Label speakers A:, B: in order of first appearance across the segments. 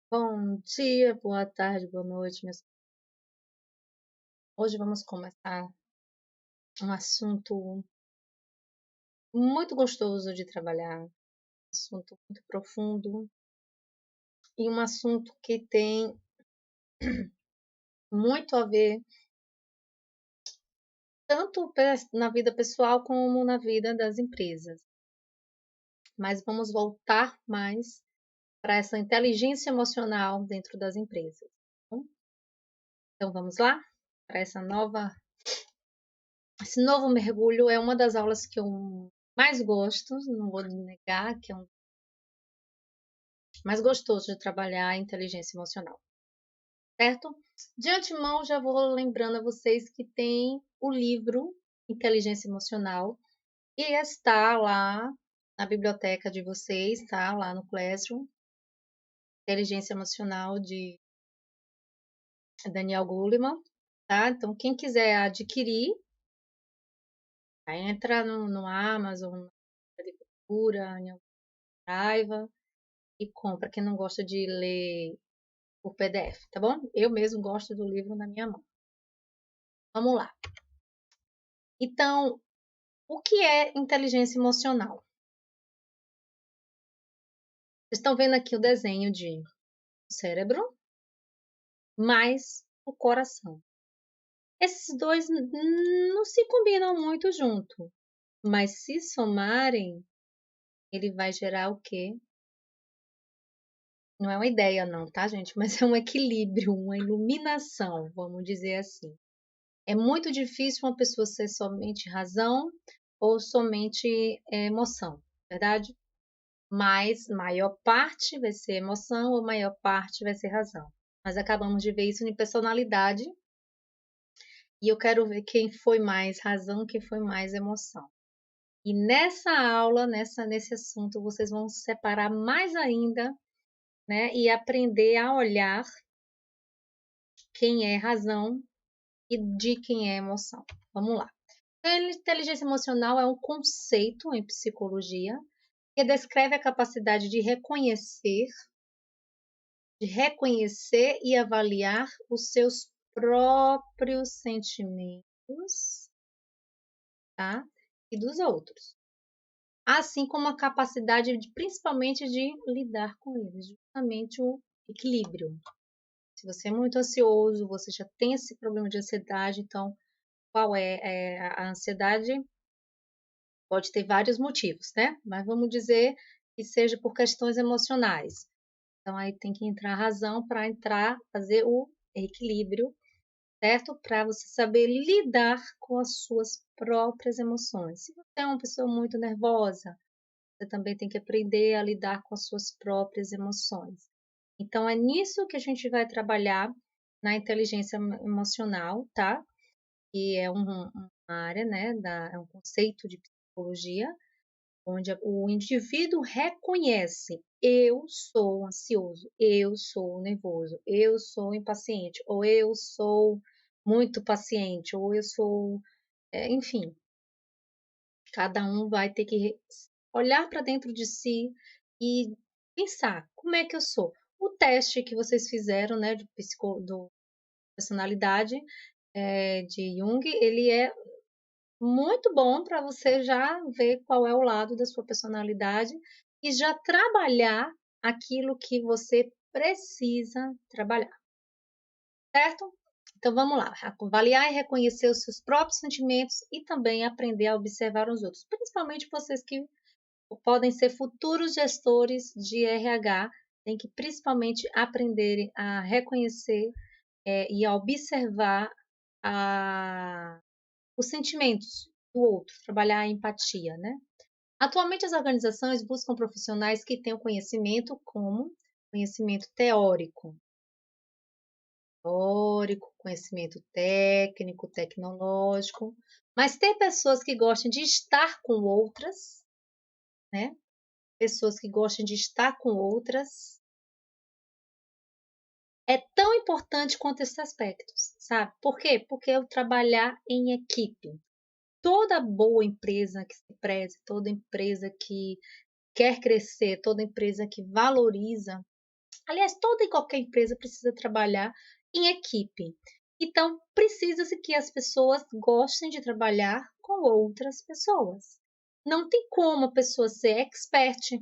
A: Bom dia, boa tarde, boa noite, meus. Hoje vamos começar um assunto muito gostoso de trabalhar, um assunto muito profundo e um assunto que tem muito a ver tanto na vida pessoal como na vida das empresas. Mas vamos voltar mais para essa inteligência emocional dentro das empresas. Tá bom? Então vamos lá para esse novo mergulho. É uma das aulas que eu mais gosto, não vou negar que é um mais gostoso de trabalhar a inteligência emocional, certo? De antemão, já vou lembrando a vocês que tem o livro Inteligência Emocional e está lá na biblioteca de vocês, tá? Lá no Classroom, Inteligência Emocional de Daniel Goleman, tá? Então, quem quiser adquirir, aí entra no Amazon, na Cultura, em Raiva e compra. Quem não gosta de ler o PDF, tá bom? Eu mesmo gosto do livro na minha mão. Vamos lá. Então, o que é inteligência emocional? Vocês estão vendo aqui o desenho de cérebro mais o coração. Esses dois não se combinam muito junto, mas se somarem, ele vai gerar o quê? Não é uma ideia não, tá, gente? Mas é um equilíbrio, uma iluminação, vamos dizer assim. É muito difícil uma pessoa ser somente razão ou somente emoção, verdade? Mas maior parte vai ser emoção ou maior parte vai ser razão. Nós acabamos de ver isso em personalidade e eu quero ver quem foi mais razão, quem foi mais emoção. E nessa aula, nesse assunto, vocês vão separar mais ainda, né? E aprender a olhar quem é razão e de quem é emoção. Vamos lá. Inteligência emocional é um conceito em psicologia que descreve a capacidade de reconhecer e avaliar os seus próprios sentimentos, tá? E dos outros. Assim como a capacidade principalmente de lidar com eles, justamente o equilíbrio. Se você é muito ansioso, você já tem esse problema de ansiedade, então qual é a ansiedade? Pode ter vários motivos, né? Mas vamos dizer que seja por questões emocionais. Então aí tem que entrar a razão para fazer o equilíbrio, certo? Para você saber lidar com as suas próprias emoções. Se você é uma pessoa muito nervosa, você também tem que aprender a lidar com as suas próprias emoções. Então é nisso que a gente vai trabalhar na inteligência emocional, tá? Que é uma área, né, é um conceito de psicologia, onde o indivíduo reconhece: eu sou ansioso, eu sou nervoso, eu sou impaciente, ou eu sou muito paciente, ou eu sou, enfim, cada um vai ter que olhar para dentro de si e pensar: como é que eu sou? O teste que vocês fizeram, né, do personalidade, de Jung, ele é muito bom para você já ver qual é o lado da sua personalidade e já trabalhar aquilo que você precisa trabalhar, certo? Então vamos lá, avaliar e reconhecer os seus próprios sentimentos e também aprender a observar os outros, principalmente vocês que podem ser futuros gestores de RH, têm que principalmente aprender a reconhecer e a observar a os sentimentos do outro, trabalhar a empatia, né? Atualmente, as organizações buscam profissionais que tenham conhecimento como conhecimento teórico, conhecimento técnico, tecnológico, mas tem pessoas que gostam de estar com outras, né? Pessoas que gostam de estar com outras. É tão importante quanto esses aspectos, sabe? Por quê? Porque é o trabalhar em equipe. Toda boa empresa que se preze, toda empresa que quer crescer, toda empresa que valoriza, Aliás, toda e qualquer empresa precisa trabalhar em equipe. Então, precisa-se que as pessoas gostem de trabalhar com outras pessoas. Não tem como a pessoa ser expert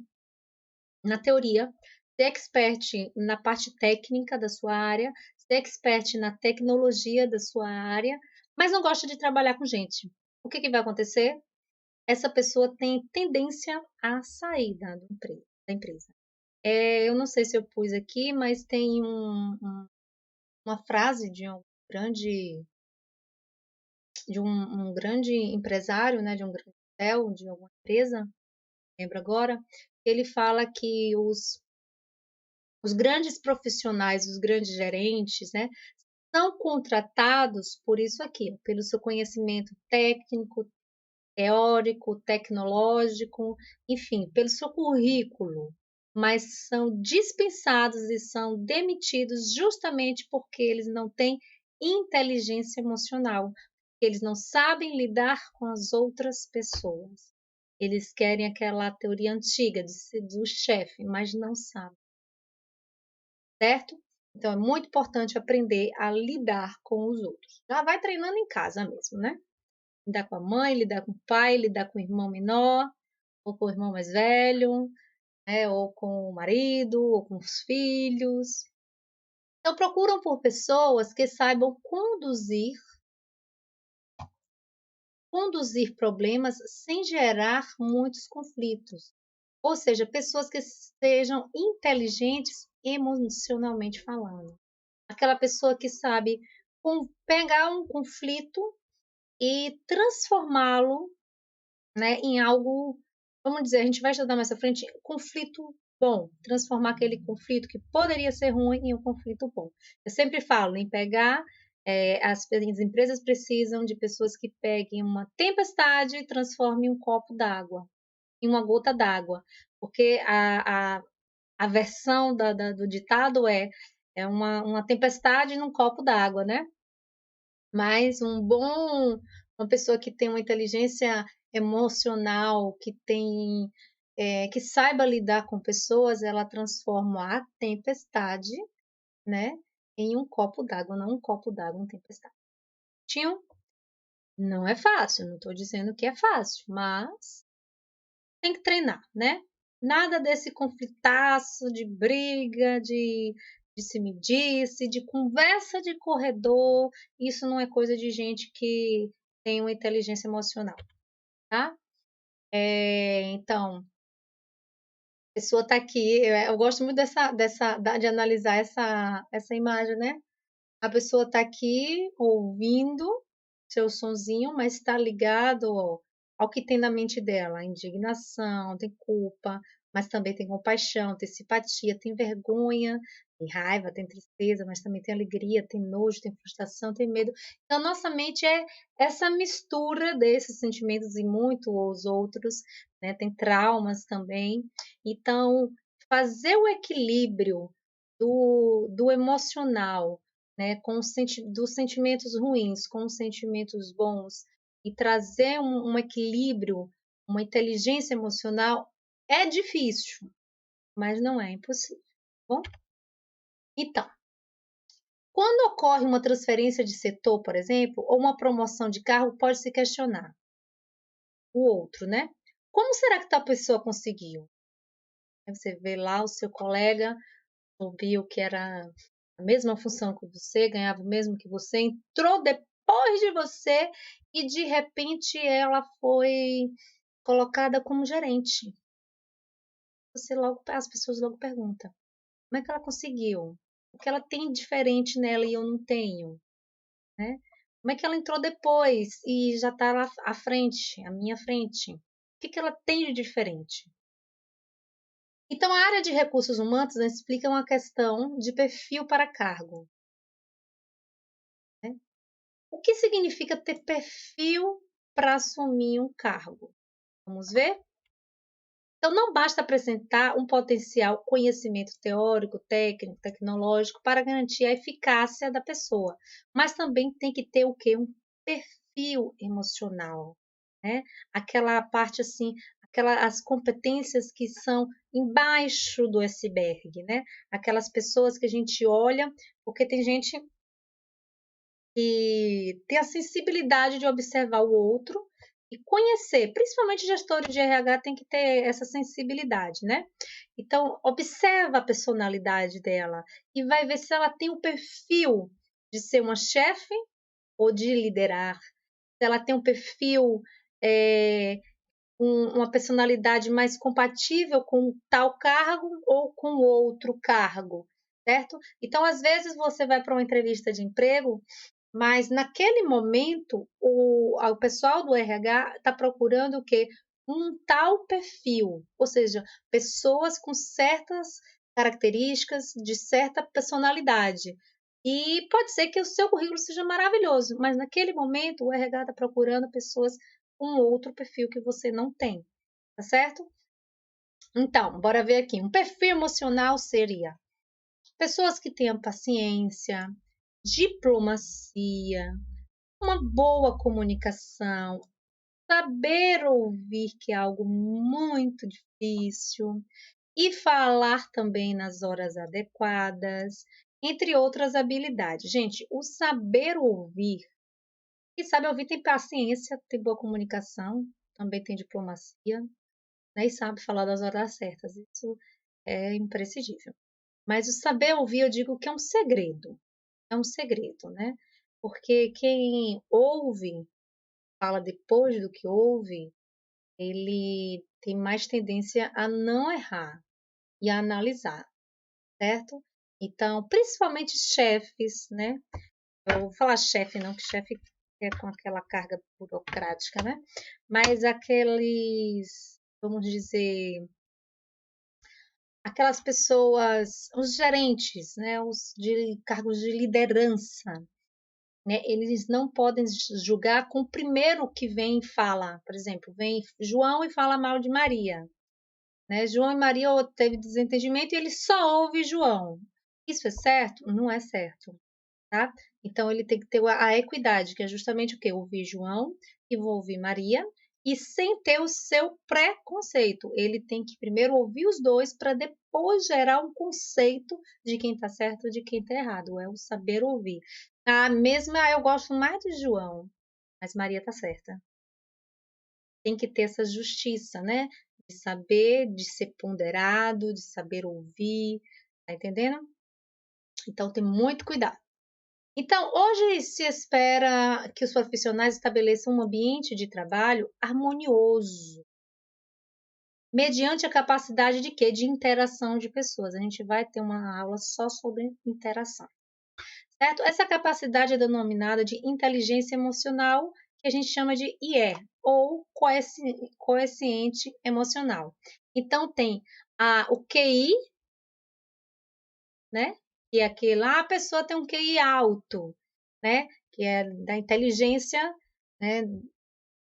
A: na teoria, ser expert na parte técnica da sua área, ser expert na tecnologia da sua área, mas não gosta de trabalhar com gente. O que vai acontecer? Essa pessoa tem tendência a sair da empresa. Eu não sei se eu pus aqui, mas tem uma frase de um grande empresário, né, de um grande CEO, de alguma empresa, não lembro agora, ele fala que os grandes profissionais, os grandes gerentes, né, são contratados por isso aqui, pelo seu conhecimento técnico, teórico, tecnológico, enfim, pelo seu currículo, mas são dispensados e são demitidos justamente porque eles não têm inteligência emocional, eles não sabem lidar com as outras pessoas. Eles querem aquela teoria antiga de ser do chefe, mas não sabem, certo? Então é muito importante aprender a lidar com os outros. Já vai treinando em casa mesmo, né? Lidar com a mãe, lidar com o pai, lidar com o irmão menor, ou com o irmão mais velho, né? Ou com o marido, ou com os filhos. Então, procuram por pessoas que saibam conduzir problemas sem gerar muitos conflitos. Ou seja, pessoas que sejam inteligentes emocionalmente falando. Aquela pessoa que sabe pegar um conflito e transformá-lo, né, em algo, vamos dizer, a gente vai estudar mais à frente, conflito bom, transformar aquele conflito que poderia ser ruim em um conflito bom. Eu sempre falo em pegar, as empresas precisam de pessoas que peguem uma tempestade e transformem um copo d'água em uma gota d'água, porque a versão do ditado é uma tempestade num copo d'água, né? Mas uma pessoa que tem uma inteligência emocional, que saiba lidar com pessoas, ela transforma a tempestade, né, em um copo d'água, não um copo d'água em tempestade. Tinha Não é fácil, não estou dizendo que é fácil, mas tem que treinar, né? Nada desse conflitaço, de briga, de se me disse, de conversa de corredor. Isso não é coisa de gente que tem uma inteligência emocional, tá? Então, a pessoa está aqui. Eu gosto muito de analisar essa imagem, né? A pessoa está aqui ouvindo seu sonzinho, mas está ligado ao que tem na mente dela, indignação, tem culpa, mas também tem compaixão, tem simpatia, tem vergonha, tem raiva, tem tristeza, mas também tem alegria, tem nojo, tem frustração, tem medo. Então, nossa mente é essa mistura desses sentimentos e muitos outros, né? Tem traumas também. Então, fazer o equilíbrio do emocional, né, dos sentimentos ruins com os sentimentos bons e trazer um equilíbrio, uma inteligência emocional é difícil, mas não é impossível, tá bom? Então, quando ocorre uma transferência de setor, por exemplo, ou uma promoção de cargo, pode se questionar o outro, né? Como será que tal pessoa conseguiu? Você vê lá o seu colega, viu que era a mesma função que você, ganhava o mesmo que você, entrou depois de você e de repente ela foi colocada como gerente. As pessoas logo perguntam: como é que ela conseguiu? O que ela tem diferente nela e eu não tenho, né? Como é que ela entrou depois e já está lá à frente, à minha frente? O que ela tem de diferente? Então, a área de recursos humanos explica uma questão de perfil para cargo, né? O que significa ter perfil para assumir um cargo? Vamos ver? Então, não basta apresentar um potencial conhecimento teórico, técnico, tecnológico para garantir a eficácia da pessoa, mas também tem que ter o quê? Um perfil emocional, né? Aquela parte assim, as competências que são embaixo do iceberg, né? Aquelas pessoas que a gente olha, porque tem gente que tem a sensibilidade de observar o outro e conhecer, principalmente gestores de RH tem que ter essa sensibilidade, né? Então, observa a personalidade dela e vai ver se ela tem o perfil de ser uma chefe ou de liderar, se ela tem um perfil, uma personalidade mais compatível com tal cargo ou com outro cargo, certo? Então, às vezes você vai para uma entrevista de emprego, mas naquele momento o pessoal do RH está procurando o quê? Um tal perfil, ou seja, pessoas com certas características, de certa personalidade. E pode ser que o seu currículo seja maravilhoso, mas naquele momento o RH está procurando pessoas com outro perfil que você não tem, tá certo? Então, bora ver aqui. Um perfil emocional seria pessoas que tenham paciência, diplomacia, uma boa comunicação, saber ouvir, que é algo muito difícil, e falar também nas horas adequadas, entre outras habilidades. Gente, o saber ouvir, e sabe ouvir tem paciência, tem boa comunicação, também tem diplomacia, né, e sabe falar das horas certas. Isso é imprescindível. Mas o saber ouvir, eu digo que é um segredo, né? Porque quem ouve, fala depois do que ouve, ele tem mais tendência a não errar e a analisar, certo? Então, principalmente chefes, né? Eu vou falar chefe, não, que chefe é com aquela carga burocrática, né? Mas aqueles, vamos dizer, aquelas pessoas, os gerentes, né? Os de cargos de liderança, né? Eles não podem julgar com o primeiro que vem e fala. Por exemplo, vem João e fala mal de Maria, né? João e Maria teve desentendimento e ele só ouve João. Isso é certo? Não é certo, tá? Então ele tem que ter a equidade, que é justamente o quê? Ouvir João e vou ouvir Maria, e sem ter o seu preconceito. Ele tem que primeiro ouvir os dois para depois gerar um conceito de quem está certo e de quem está errado. É o saber ouvir. A mesma, eu gosto mais de João, mas Maria está certa. Tem que ter essa justiça, né? De saber, de ser ponderado, de saber ouvir, tá entendendo? Então tem muito cuidado. Então, hoje se espera que os profissionais estabeleçam um ambiente de trabalho harmonioso, mediante a capacidade de quê? De interação de pessoas. A gente vai ter uma aula só sobre interação, certo? Essa capacidade é denominada de inteligência emocional, que a gente chama de IE, ou coeficiente emocional. Então, tem o QI, né? Que é aquele lá, a pessoa tem um QI alto, né? Que é da inteligência, né?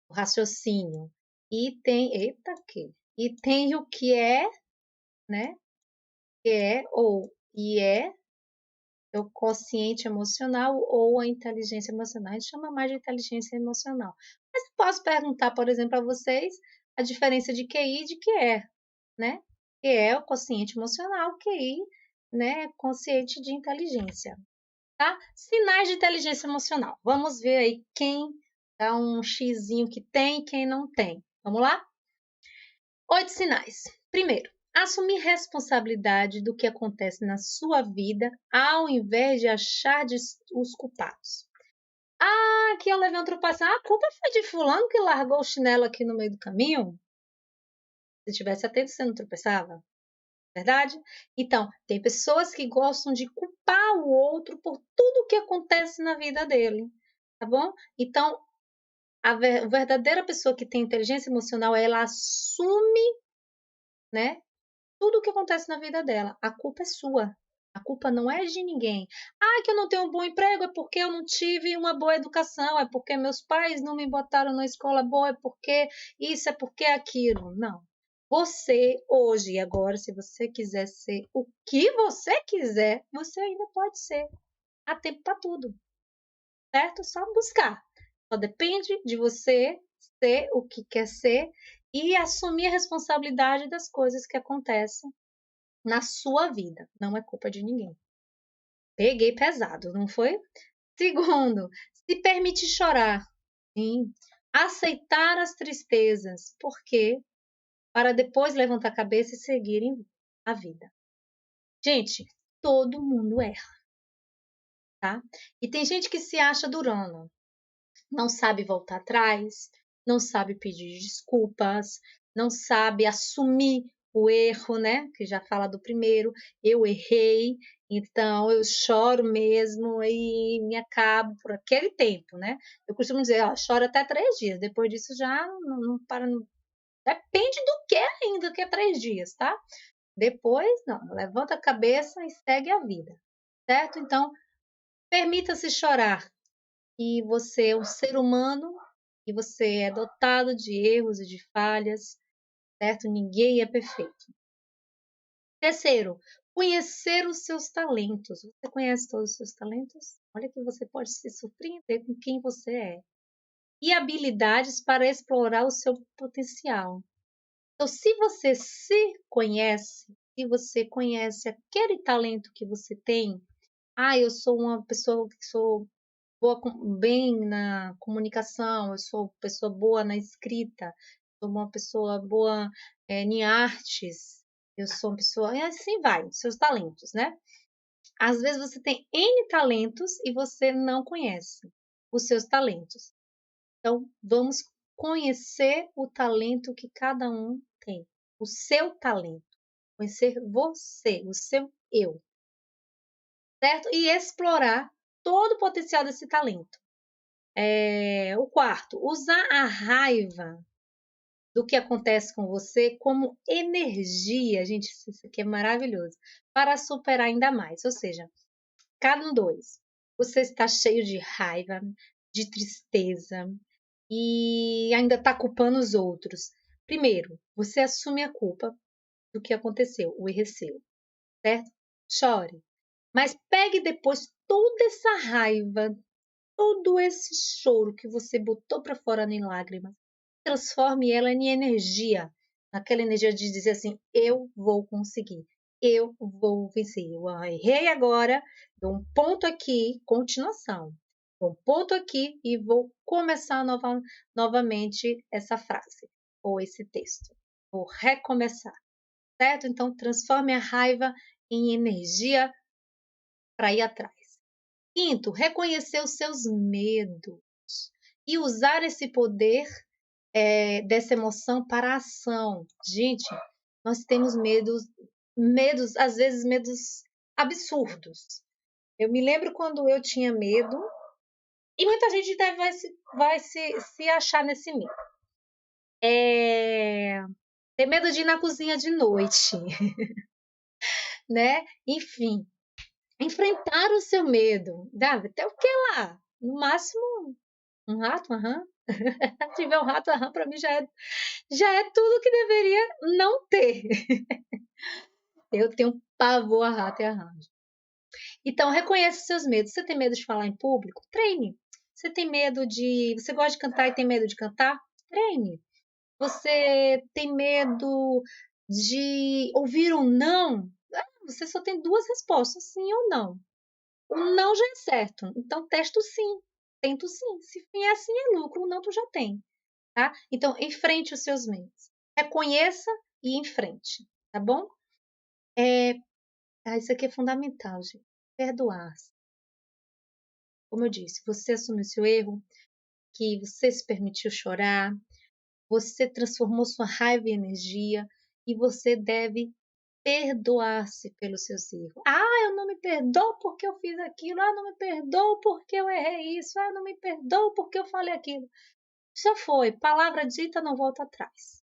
A: O raciocínio. E tem, eita, aqui. E tem o que é, né? Que é, ou IE, é o quociente emocional ou a inteligência emocional. A gente chama mais de inteligência emocional. Mas posso perguntar, por exemplo, a vocês a diferença de QI e de QE, né? Que é o quociente emocional, QI, né? Consciente de inteligência, tá? Sinais de inteligência emocional. Vamos ver aí quem dá um xizinho que tem e quem não tem. Vamos lá? 8 sinais. Primeiro, assumir responsabilidade do que acontece na sua vida ao invés de achar os culpados. Ah, aqui eu levei um tropeção. A culpa foi de fulano que largou o chinelo aqui no meio do caminho? Se tivesse atento, você não tropeçava? Verdade? Então, tem pessoas que gostam de culpar o outro por tudo que acontece na vida dele, tá bom? Então, a verdadeira pessoa que tem inteligência emocional, ela assume, né, tudo o que acontece na vida dela. A culpa é sua. A culpa não é de ninguém. Ah, que eu não tenho um bom emprego é porque eu não tive uma boa educação, é porque meus pais não me botaram na escola boa, é porque isso, é porque aquilo. Não. Você, hoje e agora, se você quiser ser o que você quiser, você ainda pode ser. Há tempo para tudo, certo? Só buscar. Só depende de você ser o que quer ser e assumir a responsabilidade das coisas que acontecem na sua vida. Não é culpa de ninguém. Peguei pesado, não foi? Segundo, se permitir chorar. Sim. Aceitar as tristezas. Por quê? Para depois levantar a cabeça e seguirem a vida. Gente, todo mundo erra, tá? E tem gente que se acha durona, não sabe voltar atrás, não sabe pedir desculpas, não sabe assumir o erro, né? Que já fala do primeiro, eu errei, então eu choro mesmo e me acabo por aquele tempo, né? Eu costumo dizer, ó, choro até 3 dias, depois disso já não para, não... Depende do que ainda, que é 3 dias, tá? Depois, não, levanta a cabeça e segue a vida, certo? Então, permita-se chorar. E você é um ser humano e você é dotado de erros e de falhas, certo? Ninguém é perfeito. Terceiro, conhecer os seus talentos. Você conhece todos os seus talentos? Olha que você pode se surpreender com quem você é. E habilidades para explorar o seu potencial. Então, se você se conhece, se você conhece aquele talento que você tem, eu sou uma pessoa que sou boa, bem na comunicação, eu sou pessoa boa na escrita, sou uma pessoa boa em artes, eu sou uma pessoa, e assim vai, seus talentos, né? Às vezes você tem N talentos e você não conhece os seus talentos. Então, vamos conhecer o talento que cada um tem, o seu talento, conhecer você, o seu eu, certo? E explorar todo o potencial desse talento. O quarto, usar a raiva do que acontece com você como energia, gente, isso aqui é maravilhoso, para superar ainda mais. Ou seja, cada um dois, você está cheio de raiva, de tristeza e ainda está culpando os outros. Primeiro, você assume a culpa do que aconteceu, o erro é seu, certo? Chore, mas pegue depois toda essa raiva, todo esse choro que você botou para fora em lágrimas, transforme ela em energia, naquela energia de dizer assim: eu vou conseguir, eu vou vencer. Eu errei agora, dou um ponto aqui, continuação. Dou um ponto aqui e vou começar novamente essa frase ou esse texto. Vou recomeçar, certo? Então, transforme a raiva em energia para ir atrás. Quinto, reconhecer os seus medos e usar esse poder dessa emoção para a ação. Gente, nós temos medos, às vezes medos absurdos. Eu me lembro quando eu tinha medo, e muita gente vai se achar nesse medo. Ter medo de ir na cozinha de noite, né? Enfim, enfrentar o seu medo. Deve até o que lá? No máximo, um rato, aham. Se tiver um rato, aham, para mim já é tudo que deveria não ter. Eu tenho pavor a rato e a rato. Então, reconheça os seus medos. Você tem medo de falar em público? Treine. Você tem medo de. Você gosta de cantar e tem medo de cantar? Treine. Você tem medo de ouvir um não? Você só tem duas respostas, sim ou não. O não já é certo. Então, testa o sim. Tenta o sim. Se vier assim, é lucro. O não tu já tem. Tá? Então, enfrente os seus medos. Reconheça e enfrente. Tá bom? Isso aqui é fundamental, gente. Perdoar-se. Como eu disse, você assumiu seu erro, que você se permitiu chorar, você transformou sua raiva em energia e você deve perdoar-se pelos seus erros. Eu não me perdoo porque eu fiz aquilo. Não me perdoo porque eu errei isso. Não me perdoo porque eu falei aquilo. Já foi. Palavra dita não volta atrás,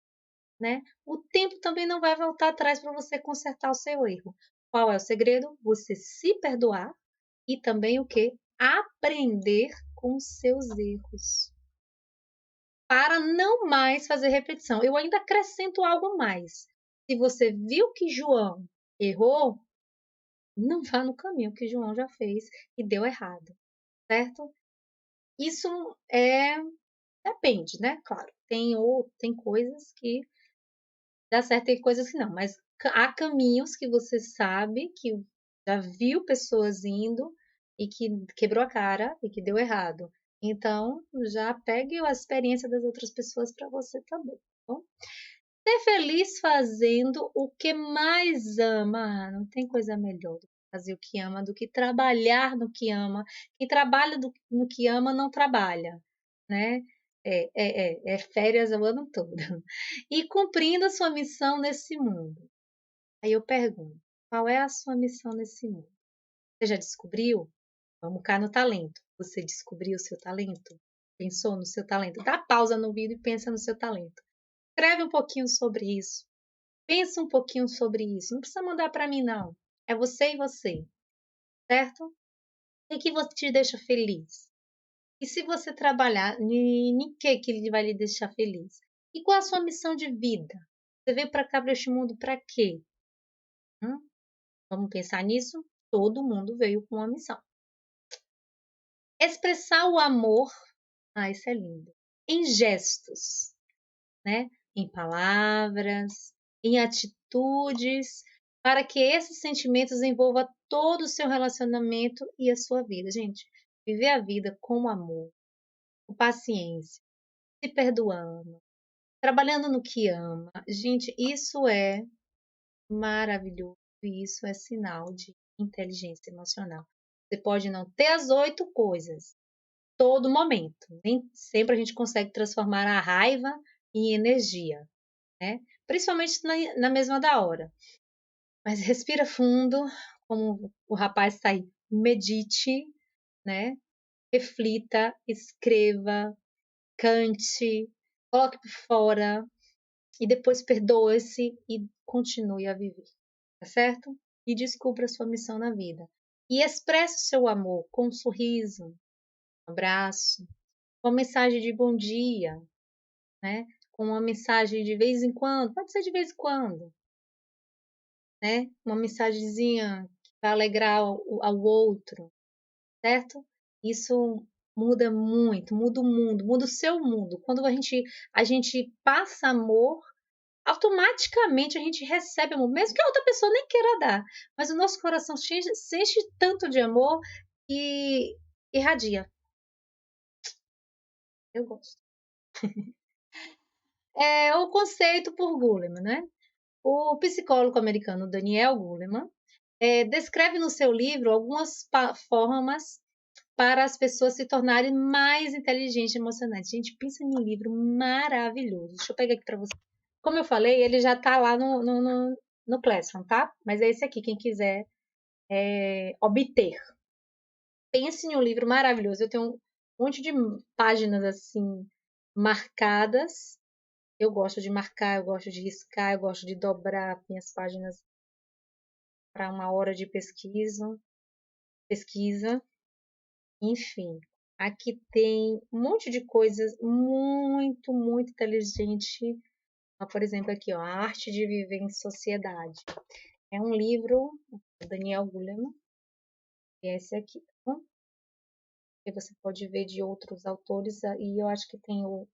A: né? O tempo também não vai voltar atrás para você consertar o seu erro. Qual é o segredo? Você se perdoar e também o que? Aprender com os seus erros. Para não mais fazer repetição. Eu ainda acrescento algo mais. Se você viu que João errou, não vá no caminho que João já fez e deu errado, certo? Isso é Depende, né? Claro, tem coisas que dá certo, tem coisas que não, mas há caminhos que você sabe que já viu pessoas indo e que quebrou a cara e que deu errado. Então, já pegue a experiência das outras pessoas para você também, tá bom? Ser feliz fazendo o que mais ama. Não tem coisa melhor do que fazer o que ama do que trabalhar no que ama. Quem trabalha no que ama não trabalha, né? É férias o ano todo. E cumprindo a sua missão nesse mundo. Aí eu pergunto, qual é a sua missão nesse mundo? Você já descobriu? Vamos cá no talento. Você descobriu o seu talento? Pensou no seu talento? Dá pausa no vídeo e pensa no seu talento. Escreve um pouquinho sobre isso. Pensa um pouquinho sobre isso. Não precisa mandar para mim, não. É você e você, certo? O que te deixa feliz? E se você trabalhar, em que ele vai lhe deixar feliz? E qual a sua missão de vida? Você veio para cá, para este mundo, para quê? Vamos pensar nisso? Todo mundo veio com uma missão. Expressar o amor, isso é lindo, em gestos, né? Em palavras, em atitudes, para que esses sentimentos envolvam todo o seu relacionamento e a sua vida. Gente, viver a vida com amor, com paciência, se perdoando, trabalhando no que ama. Gente, isso é maravilhoso e isso é sinal de inteligência emocional. Você pode não ter as 8 coisas, todo momento. Nem sempre a gente consegue transformar a raiva em energia, né? Principalmente na mesma da hora. Mas respira fundo, como o rapaz está aí, medite, né? Reflita, escreva, cante, coloque por fora e depois perdoe-se e continue a viver, tá certo? E descubra a sua missão na vida. E expresse o seu amor com um sorriso, um abraço, uma mensagem de bom dia, né? Com uma mensagem de vez em quando, pode ser de vez em quando, né? Uma mensagenzinha para alegrar ao outro, certo? Isso muda muito, muda o mundo, muda o seu mundo. Quando a gente passa amor, automaticamente a gente recebe amor, mesmo que a outra pessoa nem queira dar, mas o nosso coração se enche tanto de amor que irradia. Eu gosto. É o conceito por Goleman, né? O psicólogo americano Daniel Goleman descreve no seu livro algumas formas para as pessoas se tornarem mais inteligentes e emocionantes. Gente, pensa em um livro maravilhoso. Deixa eu pegar aqui para você. Como eu falei, ele já está lá no Classroom, tá? Mas é esse aqui, quem quiser obter. Pense em um livro maravilhoso. Eu tenho um monte de páginas assim marcadas. Eu gosto de marcar, eu gosto de riscar, eu gosto de dobrar minhas páginas para uma hora de pesquisa, enfim. Aqui tem um monte de coisas muito, muito inteligente. Por exemplo, aqui, ó, A Arte de Viver em Sociedade. É um livro do Daniel Goleman, e é esse aqui, tá bom? E você pode ver de outros autores, e eu acho que tem o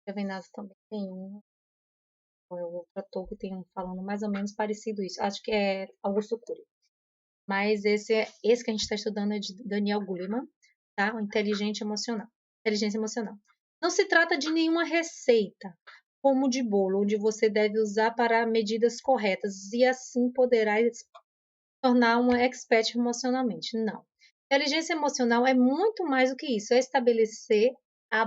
A: Venado também tem um, ou é o outro autor que tem um falando mais ou menos parecido isso. Acho que é Augusto Cury. Mas esse que a gente está estudando é de Daniel Goleman, tá? O Inteligência emocional. Não se trata de nenhuma receita, como de bolo, onde você deve usar para medidas corretas e assim poderá tornar um expert emocionalmente. Não. Inteligência emocional é muito mais do que isso, é estabelecer a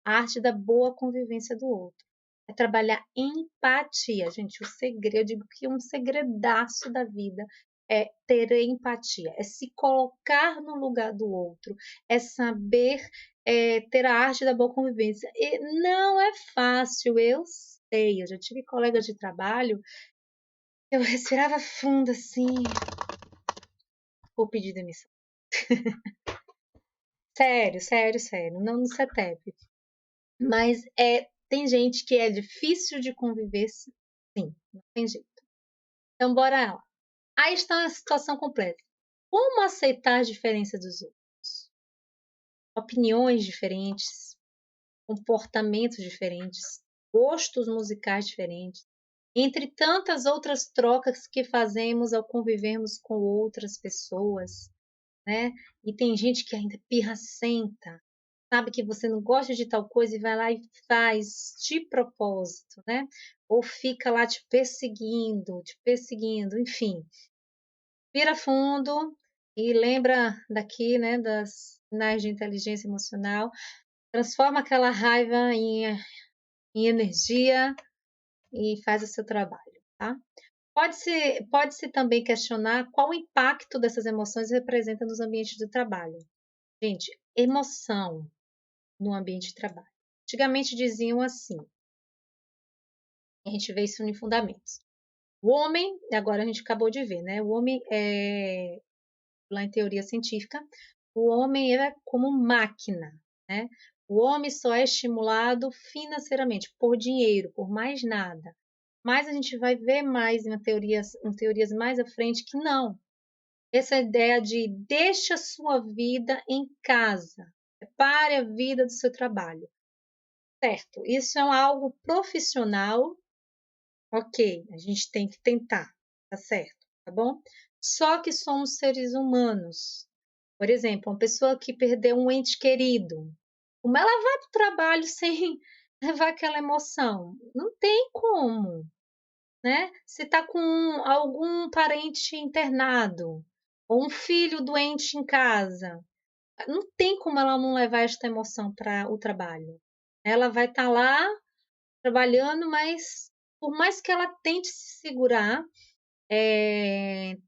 A: arte da boa convivência do outro. É trabalhar empatia, gente. O segredo, eu digo que um segredaço da vida é ter empatia, é se colocar no lugar do outro, é saber ter a arte da boa convivência. E não é fácil, eu sei. Eu já tive colegas de trabalho, eu respirava fundo assim, vou pedir demissão. Sério, sério, sério, não no CETEP. Mas tem gente que é difícil de conviver, sim, não tem jeito. Então, bora lá. Aí está a situação completa. Como aceitar a diferença dos outros? Opiniões diferentes, comportamentos diferentes, gostos musicais diferentes, entre tantas outras trocas que fazemos ao convivermos com outras pessoas, né? E tem gente que ainda pirracenta, sabe que você não gosta de tal coisa e vai lá e faz de propósito, né? Ou fica lá te perseguindo, enfim. Respira fundo e lembra daqui, né, das sinais de inteligência emocional. Transforma aquela raiva em energia e faz o seu trabalho, tá? Pode-se também questionar qual o impacto dessas emoções representa nos ambientes de trabalho. Gente, emoção no ambiente de trabalho. Antigamente diziam assim, a gente vê isso em fundamentos. O homem, agora a gente acabou de ver, né? O homem lá em teoria científica, o homem é como máquina, né? O homem só é estimulado financeiramente, por dinheiro, por mais nada. Mas a gente vai ver mais em teorias mais à frente que não. Essa ideia de deixe a sua vida em casa, prepare a vida do seu trabalho. Certo, isso é algo profissional, ok, a gente tem que tentar, tá certo, tá bom? Só que somos seres humanos. Por exemplo, uma pessoa que perdeu um ente querido, como ela vai para o trabalho sem levar aquela emoção? Não tem como, né? Se está com algum parente internado, ou um filho doente em casa, não tem como ela não levar esta emoção para o trabalho. Ela vai estar lá trabalhando, mas por mais que ela tente se segurar,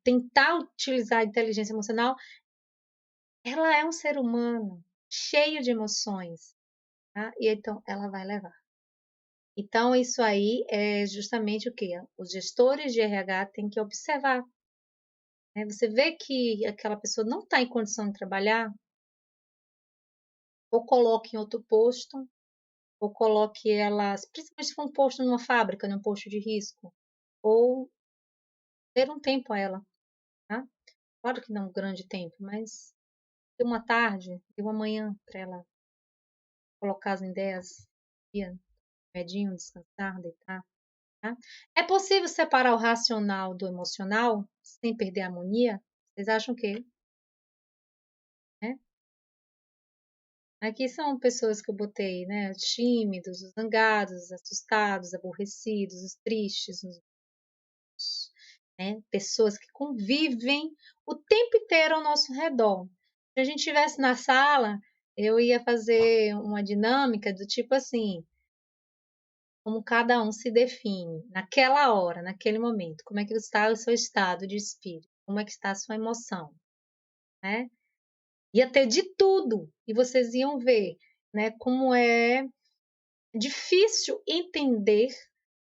A: tentar utilizar a inteligência emocional, ela é um ser humano cheio de emoções, tá? E então ela vai levar. Então isso aí é justamente o que os gestores de RH têm que observar, né? Você vê que aquela pessoa não está em condição de trabalhar, ou coloque em outro posto, ou coloque ela, principalmente se for um posto numa fábrica, num posto de risco, ou ter um tempo a ela, tá? Claro que não um grande tempo, mas ter uma tarde e uma manhã para ela colocar as ideias, medinho, descansar, deitar, tá? É possível separar o racional do emocional sem perder a harmonia? Vocês acham que, né? Aqui são pessoas que eu botei, né? Os tímidos, os zangados, os assustados, aborrecidos, os tristes, né? Pessoas que convivem o tempo inteiro ao nosso redor. Se a gente estivesse na sala, eu ia fazer uma dinâmica do tipo assim, como cada um se define naquela hora, naquele momento, como é que está o seu estado de espírito, como é que está a sua emoção, né? Ia ter de tudo e vocês iam ver, né, como é difícil entender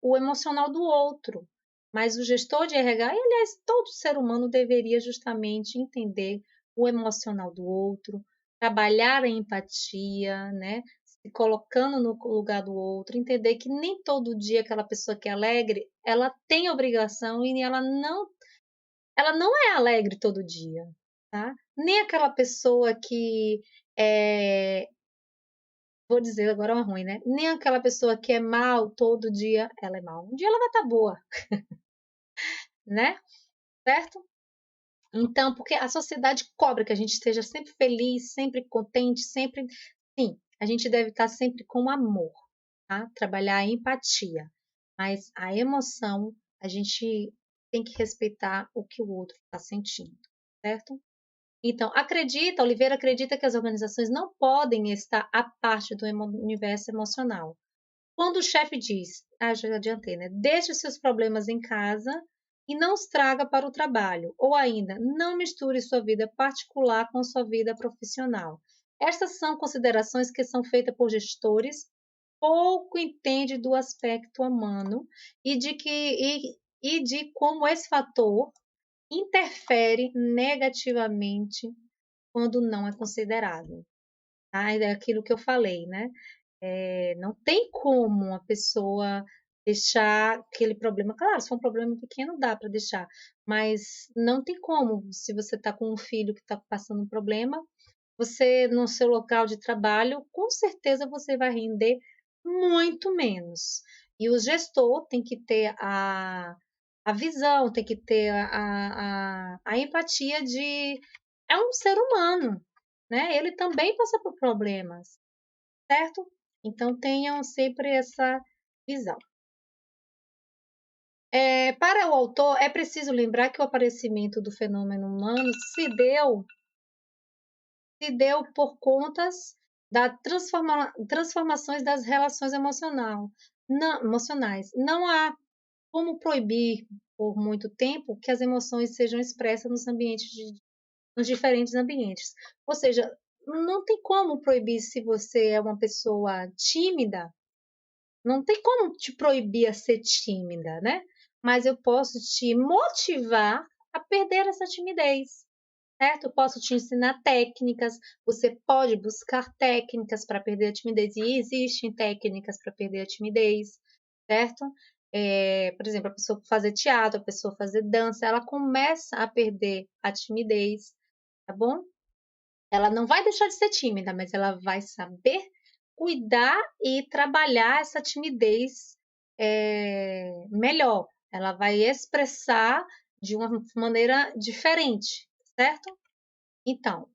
A: o emocional do outro, mas o gestor de RH, e aliás, todo ser humano deveria justamente entender o emocional do outro, trabalhar a empatia, né? Se colocando no lugar do outro, entender que nem todo dia aquela pessoa que é alegre, ela tem obrigação e ela não é alegre todo dia, tá? Nem aquela pessoa que vou dizer agora uma ruim, né? Nem aquela pessoa que é mal todo dia, ela é mal. Um dia ela vai estar boa, né? Certo? Então, porque a sociedade cobra que a gente esteja sempre feliz, sempre contente, sempre. Sim, a gente deve estar sempre com amor, tá? Trabalhar a empatia. Mas a emoção, a gente tem que respeitar o que o outro está sentindo, certo? Então, Oliveira acredita que as organizações não podem estar à parte do universo emocional. Quando o chefe diz, já adiantei, né? Deixe seus problemas em casa e não os traga para o trabalho. Ou ainda, não misture sua vida particular com sua vida profissional. Estas são considerações que são feitas por gestores pouco entendem do aspecto humano e de como esse fator interfere negativamente quando não é considerado. Tá? É aquilo que eu falei, né? Não tem como uma pessoa deixar aquele problema. Claro, se for um problema pequeno, dá para deixar, mas não tem como. Se você está com um filho que está passando um problema, você no seu local de trabalho, com certeza você vai render muito menos. E o gestor tem que ter a visão, tem que ter a empatia de é um ser humano, né? Ele também passa por problemas, certo? Então tenham sempre essa visão. Para o autor, é preciso lembrar que o aparecimento do fenômeno humano se deu por contas da transformações das relações emocionais. Não há como proibir por muito tempo que as emoções sejam expressas nos diferentes ambientes. Ou seja, não tem como proibir se você é uma pessoa tímida, não tem como te proibir a ser tímida, né? Mas eu posso te motivar a perder essa timidez, certo? Eu posso te ensinar técnicas, você pode buscar técnicas para perder a timidez, e existem técnicas para perder a timidez, certo? Por exemplo, a pessoa fazer teatro, a pessoa fazer dança, ela começa a perder a timidez, tá bom? Ela não vai deixar de ser tímida, mas ela vai saber cuidar e trabalhar essa timidez melhor. Ela vai expressar de uma maneira diferente, certo? Então,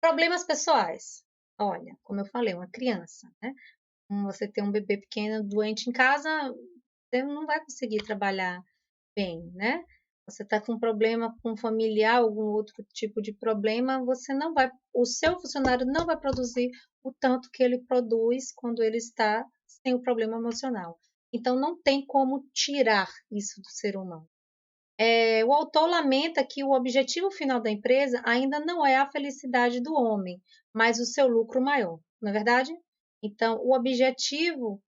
A: problemas pessoais. Olha, como eu falei, uma criança, né? Você tem um bebê pequeno doente em casa, você não vai conseguir trabalhar bem, né? Você está com um problema com um familiar, algum outro tipo de problema, o seu funcionário não vai produzir o tanto que ele produz quando ele está sem o problema emocional. Então, não tem como tirar isso do ser humano. O autor lamenta que o objetivo final da empresa ainda não é a felicidade do homem, mas o seu lucro maior, não é verdade? Então, o objetivo,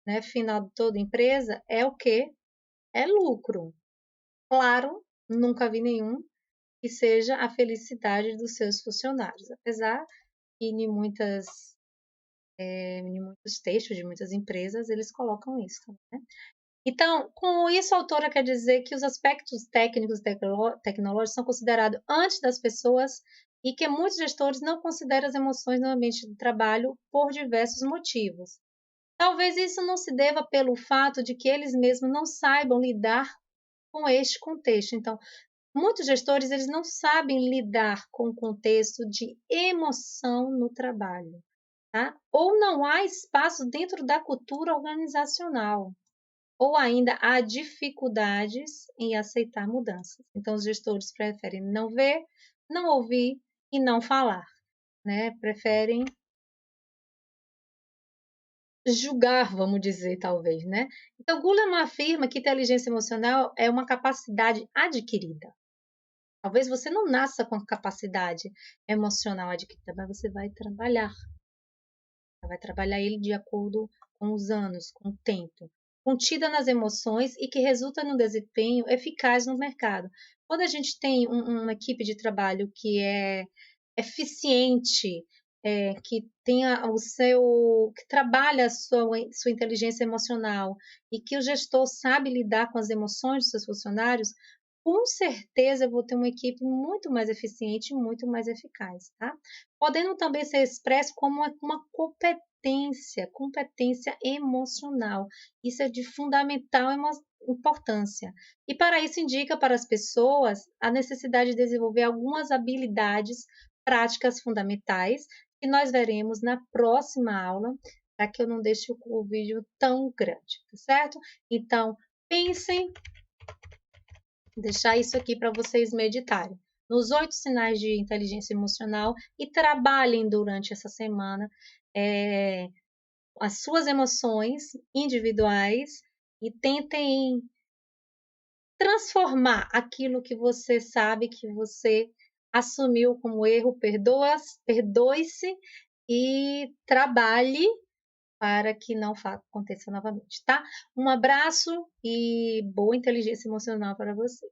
A: né, final de toda empresa é o quê? É lucro. Claro, nunca vi nenhum que seja a felicidade dos seus funcionários, apesar que em muitos textos de muitas empresas eles colocam isso, né? Então, com isso, a autora quer dizer que os aspectos técnicos e tecnológicos são considerados antes das pessoas e que muitos gestores não consideram as emoções no ambiente de trabalho por diversos motivos. Talvez isso não se deva pelo fato de que eles mesmos não saibam lidar com este contexto. Então, muitos gestores eles não sabem lidar com o contexto de emoção no trabalho, tá? Ou não há espaço dentro da cultura organizacional, ou ainda há dificuldades em aceitar mudanças. Então, os gestores preferem não ver, não ouvir e não falar, né? Preferem julgar, vamos dizer, talvez, né? Então, Goleman afirma que inteligência emocional é uma capacidade adquirida. Talvez você não nasça com a capacidade emocional adquirida, mas você vai trabalhar. Vai trabalhar ele de acordo com os anos, com o tempo. Contida nas emoções e que resulta num desempenho eficaz no mercado. Quando a gente tem uma equipe de trabalho que é eficiente, que tenha que trabalha a sua inteligência emocional e que o gestor sabe lidar com as emoções dos seus funcionários, com certeza eu vou ter uma equipe muito mais eficiente e muito mais eficaz, tá? Podendo também ser expresso como uma competência emocional. Isso é de fundamental importância. E para isso indica para as pessoas a necessidade de desenvolver algumas habilidades práticas fundamentais que nós veremos na próxima aula, para que eu não deixe o vídeo tão grande, tá certo? Então, pensem deixar isso aqui para vocês meditarem. Nos 8 sinais de inteligência emocional e trabalhem durante essa semana as suas emoções individuais e tentem transformar aquilo que você sabe que você assumiu como erro, perdoe-se e trabalhe para que não aconteça novamente, tá? Um abraço e boa inteligência emocional para vocês.